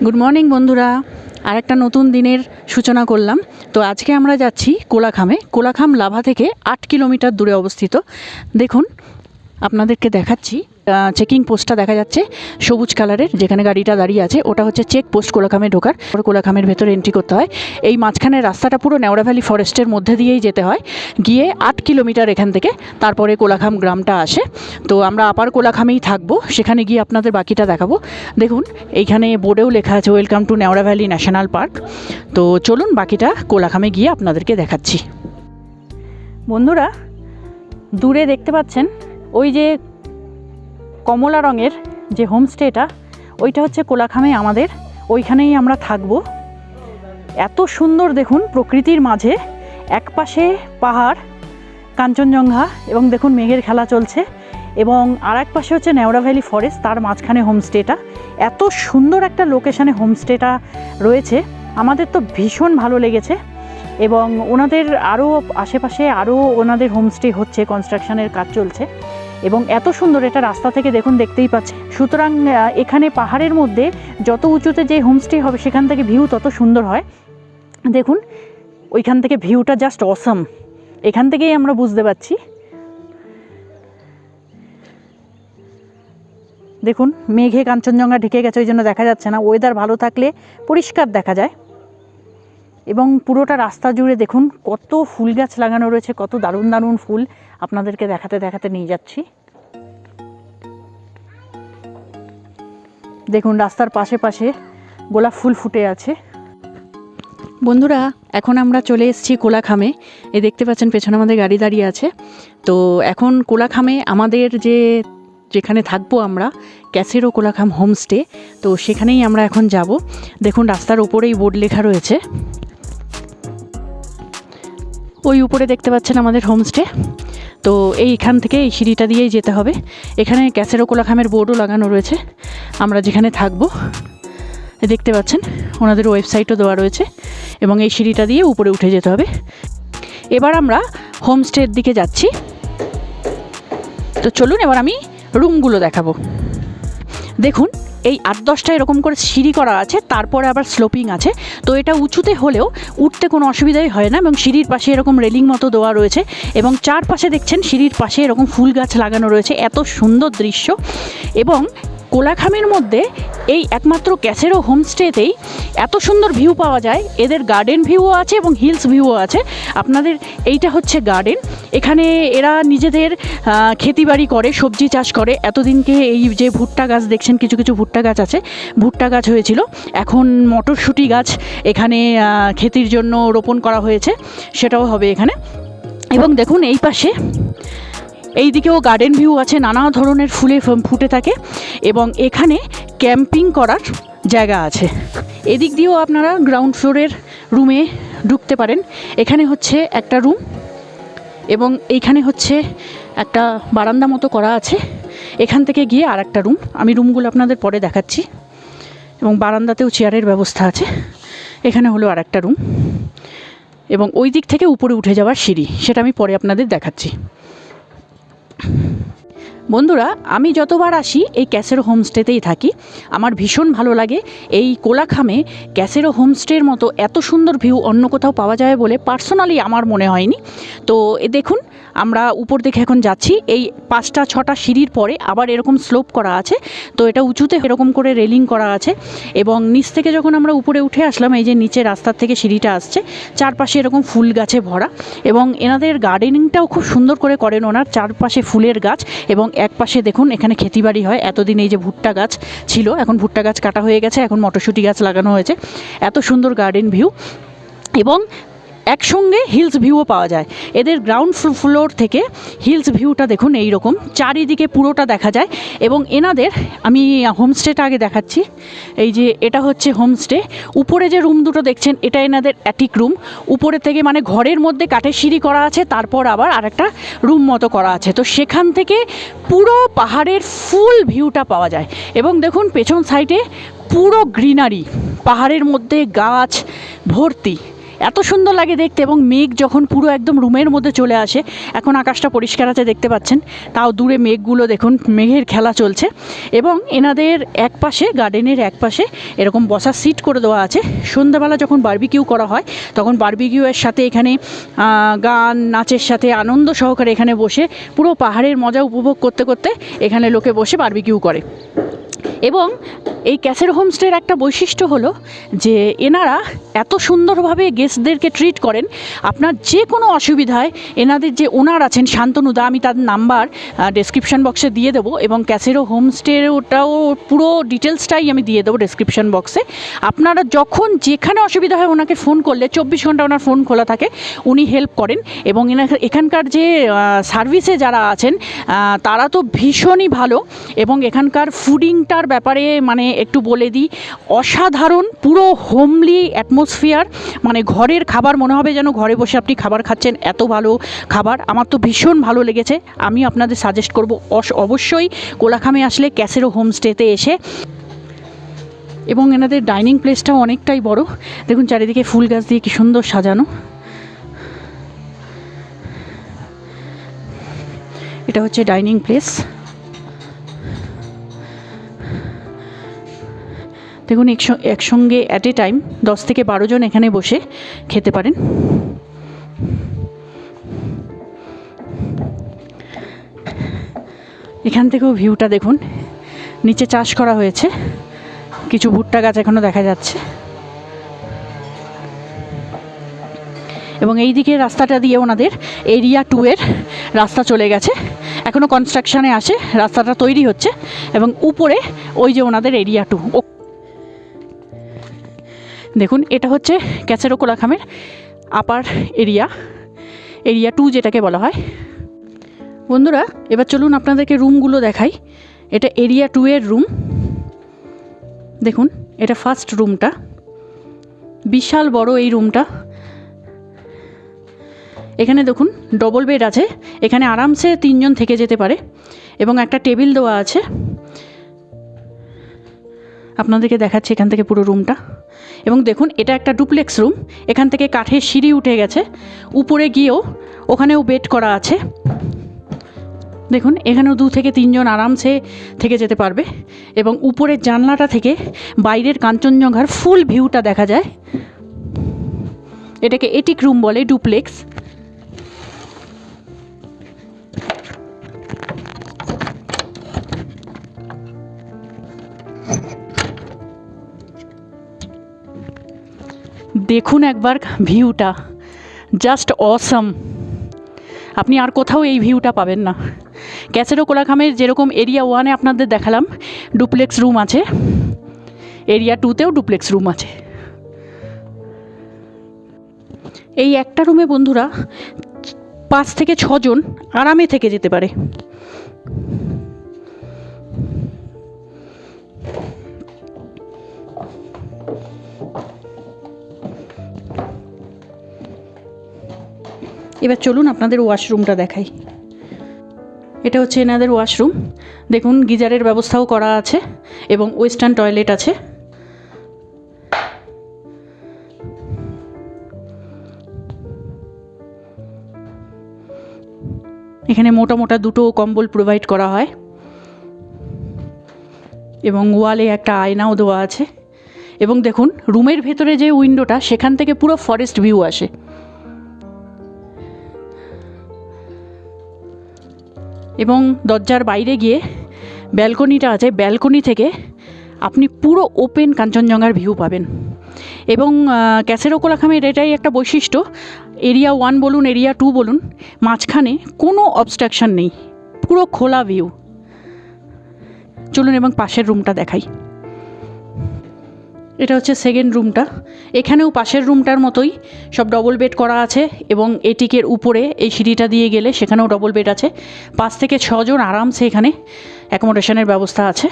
Good morning বন্ধুরা, আর একটা নতুন দিনের সূচনা করলাম। তো আজকে আমরা যাচ্ছি কোলাখামে। কোলাখাম লাভা থেকে 8 কিলোমিটার দূরে অবস্থিত। দেখুন আপনাদেরকে দেখাচ্ছি, চেকিং পোস্টটা দেখা যাচ্ছে সবুজ কালারের, যেখানে গাড়িটা দাঁড়িয়ে আছে ওটা হচ্ছে চেক পোস্ট কোলাখামে ঢোকার। কোলাখামের ভেতরে এন্ট্রি করতে হয়। এই মাঝখানের রাস্তাটা পুরো নেওড়া ভ্যালি ফরেস্টের মধ্যে দিয়েই যেতে হয়, গিয়ে 8 কিলোমিটার এখান থেকে তারপরে কোলাখাম গ্রামটা আসে। তো আমরা আপার কোলাখামেই থাকবো, সেখানে গিয়ে আপনাদের বাকিটা দেখাবো। দেখুন এইখানে বোর্ডেও লেখা আছে welcome to Neora valley national park. তো চলুন বাকিটা কোলাখামে গিয়ে আপনাদেরকে দেখাচ্ছি। বন্ধুরা, দূরে দেখতে পাচ্ছেন ওই যে কমলা রঙের যে হোমস্টেটা, ওইটা হচ্ছে কোলাখামে আমাদের, ওইখানেই আমরা থাকবো। এত সুন্দর দেখুন প্রকৃতির মাঝে, একপাশে পাহাড় কাঞ্চনজঙ্ঘা এবং দেখুন মেঘের খেলা চলছে, এবং আর এক পাশে হচ্ছে নেওড়া ভ্যালি ফরেস্ট, তার মাঝখানে হোমস্টেটা। এত সুন্দর একটা লোকেশানে হোমস্টেটা রয়েছে, আমাদের তো ভীষণ ভালো লেগেছে। এবং ওনাদের আরও আশেপাশে আরও ওনাদের হোমস্টে হচ্ছে, কনস্ট্রাকশনের কাজ চলছে, এবং এত সুন্দর এটা রাস্তা থেকে দেখুন দেখতেই পাচ্ছি। সুতরাং এখানে পাহাড়ের মধ্যে যত উঁচুতে যে হোমস্টে হবে সেখান থেকে ভিউ তত সুন্দর হয়। দেখুন ওইখান থেকে ভিউটা জাস্ট অসাম, এখান থেকেই আমরা বুঝতে পারছি। দেখুন মেঘে কাঞ্চনজঙ্ঘা ঢেকে গেছে, ওই জন্য দেখা যাচ্ছে না। ওয়েদার ভালো থাকলে পরিষ্কার দেখা যায়। এবং পুরোটা রাস্তা জুড়ে দেখুন কত ফুল গাছ লাগানো রয়েছে, কত দারুণ দারুণ ফুল, আপনাদেরকে দেখাতে দেখাতে নিয়ে যাচ্ছি। দেখুন রাস্তার পাশে পাশে গোলাপ ফুল ফুটে আছে। বন্ধুরা, এখন আমরা চলে এসেছি কোলাখামে। এই দেখতে পাচ্ছেন পেছনে আমাদের গাড়ি দাঁড়িয়ে আছে। তো এখন কোলাখামে আমাদের যেখানে থাকবো আমরা, ক্যাসেরো কোলাখাম হোমস্টে, তো সেখানেই আমরা এখন যাব। দেখুন রাস্তার ওপরেই বোর্ড লেখা রয়েছে, ওই উপরে দেখতে পাচ্ছেন আমাদের হোমস্টে। তো এইখান থেকে এই সিঁড়িটা দিয়েই যেতে হবে। এখানে ক্যাসেরো কোলাখামের বোর্ডও লাগানো রয়েছে, আমরা যেখানে থাকবো। দেখতে পাচ্ছেন ওনাদের ওয়েবসাইটও দেওয়া রয়েছে, এবং এই সিঁড়িটা দিয়ে উপরে উঠে যেতে হবে। এবার আমরা হোমস্টের দিকে যাচ্ছি। তো চলুন এবার আমি রুমগুলো দেখাবো। দেখুন এই 8-10টা এরকম করে সিঁড়ি করা আছে, তারপরে আবার স্লোপিং আছে। তো এটা উঁচুতে হলেও উঠতে কোনো অসুবিধাই হয় না, এবং সিঁড়ির পাশে এরকম রেলিং মতো দেওয়া রয়েছে, এবং চারপাশে দেখছেন সিঁড়ির পাশে এরকম ফুল গাছ লাগানো রয়েছে। এত সুন্দর দৃশ্য। এবং কোলাখামের মধ্যে এই একমাত্র ক্যাসেরো হোমস্টেতেই এত সুন্দর ভিউ পাওয়া যায়। এদের গার্ডেন ভিউও আছে এবং হিলস ভিউও আছে। আপনাদের এইটা হচ্ছে গার্ডেন, এখানে এরা নিজেদের ক্ষেতিবাড়ি করে, সবজি চাষ করে। এতদিনকে এই যে ভুট্টা গাছ দেখছেন, কিছু কিছু ভুট্টা গাছ আছে, ভুট্টা গাছ হয়েছিল, এখন মটরশুঁটি গাছ এখানে খেতির জন্য রোপণ করা হয়েছে, সেটাও হবে এখানে। এবং দেখুন এই পাশে এই দিকেও গার্ডেন ভিউ আছে, নানা ধরনের ফুলে ফুটে থাকে, এবং এখানে ক্যাম্পিং করার জায়গা আছে। এদিক দিয়েও আপনারা গ্রাউন্ড ফ্লোরের রুমে ঢুকতে পারেন। এখানে হচ্ছে একটা রুম, এবং এইখানে হচ্ছে একটা বারান্দা মতো করা আছে। এখান থেকে গিয়ে আর একটা রুম, আমি রুমগুলো আপনাদের পরে দেখাচ্ছি। এবং বারান্দাতেও চেয়ারের ব্যবস্থা আছে। এখানে হলো আর একটা রুম, এবং ওই দিক থেকে উপরে উঠে যাওয়ার সিঁড়ি, সেটা আমি পরে আপনাদের দেখাচ্ছি। বন্ধুরা, আমি যতবার আসি এই ক্যাসেরো হোমস্টেতেই থাকি, আমার ভীষণ ভালো লাগে। এই কোলাখামে ক্যাসেরো হোমস্টের মতো এত সুন্দর ভিউ অন্য কোথাও পাওয়া যায় বলে পার্সোনালি আমার মনে হয়নি। তো দেখুন আমরা উপর দিকে এখন যাচ্ছি। এই 5-6টা সিঁড়ির পরে আবার এরকম স্লোপ করা আছে, তো এটা উঁচুতে এরকম করে রেলিং করা আছে। এবং নিচ থেকে যখন আমরা উপরে উঠে আসলাম, এই যে নিচে রাস্তার থেকে সিঁড়িটা আসছে, চারপাশে এরকম ফুল গাছে ভরা, এবং এনাদের গার্ডেনিংটাও খুব সুন্দর করে করেন ওনার। চারপাশে ফুলের গাছ, এবং এক পাশে দেখুন এখানে ক্ষেতিবাড়ি হয়। এতদিন এই যে ভুট্টা গাছ ছিল, এখন ভুট্টা গাছ কাটা হয়ে গেছে, এখন মটরশুঁটি গাছ লাগানো হয়েছে। এত সুন্দর গার্ডেন ভিউ, এবং একসঙ্গে হিলস ভিউও পাওয়া যায়। এদের গ্রাউন্ড ফ্লোর থেকে হিলস ভিউটা দেখুন এই রকম, চারিদিকে পুরোটা দেখা যায়। এবং এনাদের আমি হোমস্টেটা আগে দেখাচ্ছি। এই যে এটা হচ্ছে হোমস্টে। উপরে যে রুম দুটো দেখছেন, এটা এনাদের অ্যাটিক রুম। উপরে থেকে মানে ঘরের মধ্যে কাঠের সিঁড়ি করা আছে, তারপর আবার আরেকটা রুম মতো করা আছে। তো সেখান থেকে পুরো পাহাড়ের ফুল ভিউটা পাওয়া যায়। এবং দেখুন পেছন সাইডে পুরো গ্রিনারি, পাহাড়ের মধ্যে গাছ ভর্তি। এত সুন্দর লাগে দেখতে, এবং মেঘ যখন পুরো একদম রুমের মধ্যে চলে আসে, এখন আকাশটা পরিষ্কার আছে দেখতে পাচ্ছেন, তাও দূরে মেঘগুলো দেখুন, মেঘের খেলা চলছে। এবং এনাদের এক পাশে, গার্ডেনের এক পাশে এরকম বসার সিট করে দেওয়া আছে। সন্ধ্যাবেলা যখন বারবিকিউ করা হয় তখন বারবিকিউয়ের সাথে এখানে গান নাচের সাথে আনন্দ সহকারে এখানে বসে পুরো পাহাড়ের মজা উপভোগ করতে করতে এখানে লোকে বসে বারবিকিউ করে। এবং এই ক্যাসেরো হোমস্টের একটা বৈশিষ্ট্য হলো যে এনারা এত সুন্দরভাবে গেস্টদেরকে ট্রিট করেন। আপনার যে কোনো অসুবিধায় এনাদের যে ওনার আছেন শান্তনুদা, আমি তার নাম্বার ডেসক্রিপশন বক্সে দিয়ে দেবো, এবং ক্যাসেরো হোমস্টের ওটাও পুরো ডিটেলসটাই আমি দিয়ে দেবো ডেসক্রিপশন বক্সে। আপনারা যখন যেখানে অসুবিধা হয় ওনাকে ফোন করলে 24 ঘন্টা ওনার ফোন খোলা থাকে, উনি হেল্প করেন। এবং এখানকার যে সার্ভিসে যারা আছেন তারা তো ভীষণই ভালো। এবং এখানকার ফুডিংটার ব্যাপারে মানে একটু বলে দিই, অসাধারণ, পুরো হোমলি অ্যাটমসফিয়ার, মানে ঘরের খাবার মনে হবে যেন ঘরে বসে আপনি খাবার খাচ্ছেন, এত ভালো খাবার। আমার তো ভীষণ ভালো লেগেছে। আমি আপনাদের সাজেস্ট করব অবশ্যই কোলাখামে আসলে ক্যাসেরো হোমস্টেতে এসে। এবং এনাদের ডাইনিং প্লেসটাও অনেকটাই বড়, দেখুন চারিদিকে ফুল গাছ দিয়ে কি সুন্দর সাজানো। এটা হচ্ছে ডাইনিং প্লেস। দেখুন একসঙ্গে অ্যাট এ টাইম 10 থেকে 12 জন এখানে বসে খেতে পারেন। এখান থেকেও ভিউটা দেখুন, নিচে চাষ করা হয়েছে, কিছু ভুট্টা গাছ এখনও দেখা যাচ্ছে। এবং এই দিকে রাস্তাটা দিয়ে ওনাদের এরিয়া 2 এর রাস্তা চলে গেছে, এখনও কনস্ট্রাকশানে আছে, রাস্তাটা তৈরি হচ্ছে। এবং উপরে ওই যে ওনাদের এরিয়া 2, দেখুন এটা হচ্ছে ক্যাসেরো কোলাখামের আপার এরিয়া 2 যেটাকে বলা হয়। বন্ধুরা এবার চলুন আপনাদেরকে রুমগুলো দেখাই। এটা এরিয়া 2 এর রুম, দেখুন এটা ফার্স্ট রুমটা, বিশাল বড় এই রুমটা। এখানে দেখুন ডবল বেড আছে, এখানে আরামসে 3 জন থেকে যেতে পারে। এবং একটা টেবিল দেওয়া আছে, আপনাদেরকে দেখাচ্ছি এখান থেকে পুরো রুমটা। এবং দেখুন এটা একটা ডুপ্লেক্স রুম, এখান থেকে কাঠের সিঁড়ি উঠে গেছে, উপরে গিয়েও ওখানেও বেড করা আছে। দেখুন এখানেও 2 থেকে 3 জন আরামসে থেকে যেতে পারবে। এবং উপরের জানলাটা থেকে বাইরের কাঞ্চনজঙ্ঘার ফুল ভিউটা দেখা যায়। এটাকে এটিক রুম বলে, ডুপ্লেক্স। দেখুন একবার ভিউটা, জাস্ট অসাম। আপনি আর কোথাও এই ভিউটা পাবেন না। ক্যাসেরো কোলাখামের যেরকম এরিয়া 1-এ আপনাদের দেখালাম ডুপ্লেক্স রুম আছে, এরিয়া 2-তেও ডুপ্লেক্স রুম আছে। এই একটা রুমে বন্ধুরা 5 থেকে 6 জন আরামে থেকে যেতে পারে। এবার চলুন আপনাদের ওয়াশরুমটা দেখাই। এটা হচ্ছে এনাদের ওয়াশরুম, দেখুন গিজারের ব্যবস্থাও করা আছে এবং ওয়েস্টার্ন টয়লেট আছে। এখানে মোটা মোটা 2টো কম্বল প্রোভাইড করা হয় এবং ওয়ালে একটা আয়নাও দেওয়া আছে। এবং দেখুন রুমের ভেতরে যে উইন্ডোটা, সেখান থেকে পুরো ফরেস্ট ভিউ আসে। এবং দরজার বাইরে গিয়ে ব্যালকনিটা আছে, ব্যালকনি থেকে আপনি পুরো ওপেন কাঞ্চনজঙ্ঘার ভিউ পাবেন। এবং ক্যাসেরো কোলাখামের এটাই একটা বৈশিষ্ট্য, এরিয়া 1 বলুন এরিয়া 2 বলুন, মাঝখানে কোনো অবস্ট্রাকশন নেই, পুরো খোলা ভিউ। চলুন এবং পাশের রুমটা দেখাই। এটা হচ্ছে সেকেন্ড রুমটা, এখানেও পাশের রুমটার মতোই সব ডবল বেড করা আছে। এবং এটিকের উপরে এই সিঁড়িটা দিয়ে গেলে সেখানেও ডবল বেড আছে। 5 থেকে 6 জন আরামসে এখানে অ্যাকোমোডেশনের ব্যবস্থা আছে।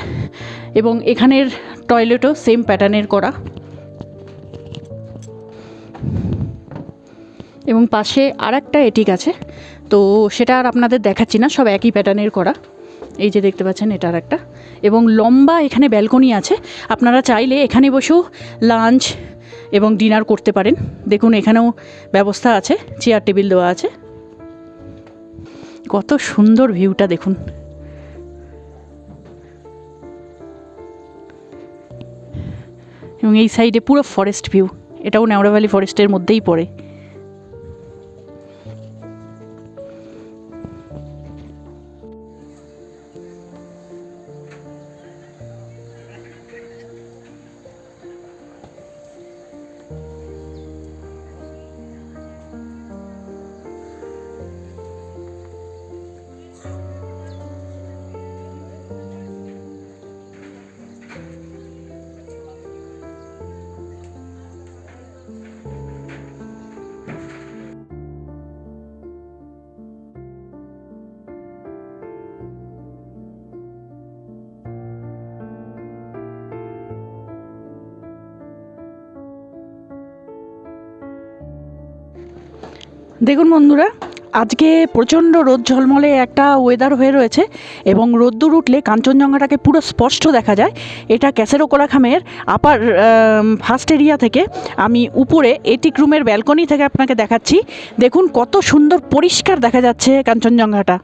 এবং এখানের টয়লেটও সেম প্যাটার্নের করা। এবং পাশে আর একটা এটিক আছে, তো সেটা আর আপনাদের দেখাচ্ছি না, সব একই প্যাটার্নের করা। এই যে দেখতে পাচ্ছেন এটা আর একটা। এবং লম্বা এখানে ব্যালকনি আছে, আপনারা চাইলে এখানে বসেও লাঞ্চ এবং ডিনার করতে পারেন। দেখুন এখানেও ব্যবস্থা আছে, চেয়ার টেবিল দেওয়া আছে। কত সুন্দর ভিউটা দেখুন। এবং এই সাইডে পুরো ফরেস্ট ভিউ, এটাও নেওড়া ভ্যালি ফরেস্টের মধ্যেই পড়ে। দেখুন বন্ধুরা, আজকে প্রচণ্ড রোদ ঝলমলে একটা ওয়েদার হয়ে রয়েছে এবং রোদ্দুর উঠলে কাঞ্চনজঙ্ঘাটাকে পুরো স্পষ্ট দেখা যায়। এটা ক্যাসেরো কোলাখামের আপার ফার্স্ট এরিয়া থেকে আমি উপরে এটিক রুমের ব্যালকনি থেকে আপনাকে দেখাচ্ছি। দেখুন কত সুন্দর পরিষ্কার দেখা যাচ্ছে কাঞ্চনজঙ্ঘাটা।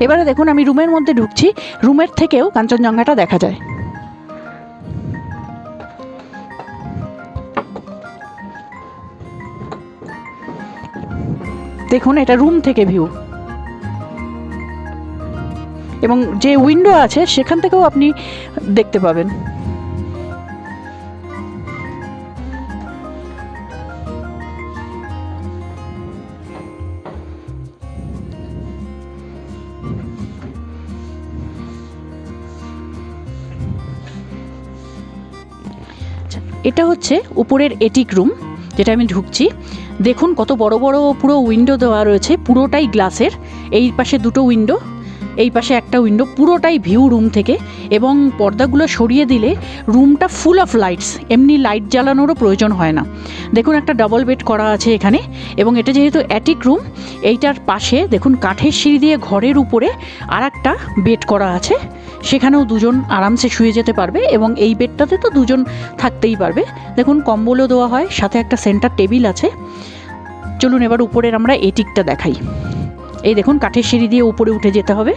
এবারে দেখুন আমি রুমের মধ্যে ঢুকছি, রুমের থেকেও কাঞ্চনজঙ্ঘাটা দেখা যায়। দেখুন এটা রুম থেকে ভিউ, এবং যে উইন্ডো আছে সেখান থেকেও আপনি দেখতে পাবেন। এটা হচ্ছে উপরের এটিক রুম, যেটা আমি ঢুকছি। দেখুন কত বড় বড় পুরো উইন্ডো দেওয়া রয়েছে, পুরোটাই গ্লাসের। এই পাশে দুটো উইন্ডো, এই পাশে একটা উইন্ডো, পুরোটাই ভিউ রুম থেকে। এবং পর্দাগুলো সরিয়ে দিলে রুমটা ফুল অফ লাইটস, এমনি লাইট জ্বালানোরও প্রয়োজন হয় না। দেখুন একটা ডাবল বেড করা আছে এখানে, এবং এটা যেহেতু অ্যাটিক রুম, এইটার পাশে দেখুন কাঠের সিঁড়ি দিয়ে ঘরের উপরে আর একটা বেড করা আছে, সেখানেও দুজন আরামসে শুয়ে যেতে পারবে, এবং এই বেডটাতে তো দুজন থাকতেই পারবে। দেখুন কম্বলও দেওয়া হয়, সাথে একটা সেন্টার টেবিল আছে। চলুন এবার উপরের আমরা এটিকটা দেখাই। এই দেখুন কাঠের সিঁড়ি দিয়ে উপরে উঠে যেতে হবে।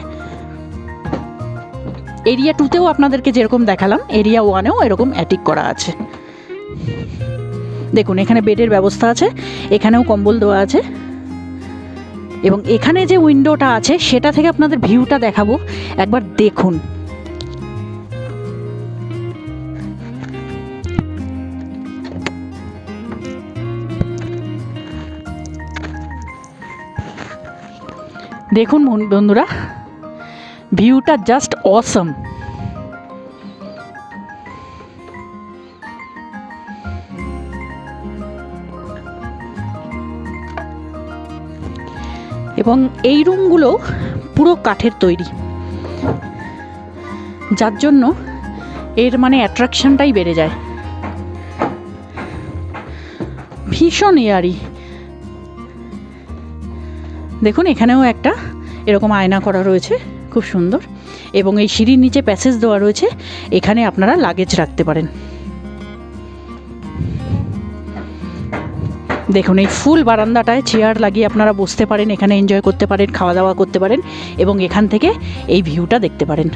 এরিয়া 2তেও আপনাদেরকে যেরকম দেখালাম, এরিয়া 1এও এরকম অ্যাটিক করা আছে। দেখুন এখানে বেডের ব্যবস্থা আছে, এখানেও কম্বল দেওয়া আছে, এবং এখানে যে উইন্ডোটা আছে সেটা থেকে আপনাদের ভিউটা দেখাবো, একবার দেখুন। দেখুন বন্ধুরা, ভিউটা জাস্ট অসম। এবং এই রুমগুলো পুরো কাঠের তৈরি, যার জন্য এর মানে অ্যাট্রাকশনটাই বেড়ে যায়। ভীষণ এয়ারি। দেখুন এখানেও একটা এরকম আয়না করা রয়েছে, খুব সুন্দর। এবং এই সিঁড়ির নিচে প্যাসেজ দেওয়া রয়েছে, এখানে আপনারা লাগেজ রাখতে পারেন। দেখুন এই ফুল বারান্দাটায় চেয়ার লাগিয়ে আপনারা বসতে পারেন, এখানে এনজয় করতে পারেন, খাওয়া দাওয়া করতে পারেন, এবং এখান থেকে এই ভিউটা দেখতে পারেন।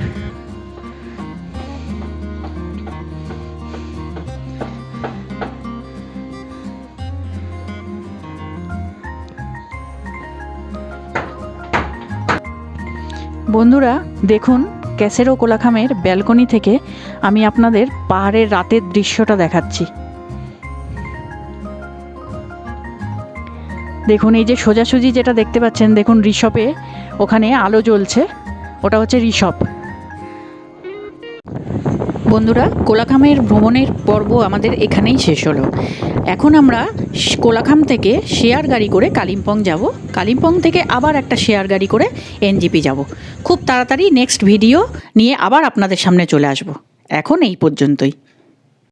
বন্ধুরা দেখুন, ক্যাসেরো কোলাখামের ব্যালকনি থেকে আমি আপনাদের পাহাড়ের রাতের দৃশ্যটা দেখাচ্ছি। দেখুন এই যে সোজাসুজি যেটা দেখতে পাচ্ছেন, দেখুন রিসপে ওখানে আলো জ্বলছে, ওটা হচ্ছে রিসপ। বন্ধুরা, কোলাখামের ভ্রমণের পর্ব আমাদের এখানেই শেষ হলো। এখন আমরা কোলাখাম থেকে শেয়ার গাড়ি করে কালিম্পং যাব। কালিম্পং থেকে আবার একটা শেয়ার গাড়ি করে এনজেপি যাব। খুব তাড়াতাড়ি নেক্সট ভিডিও নিয়ে আবার আপনাদের সামনে চলে আসব। এখন এই পর্যন্তই।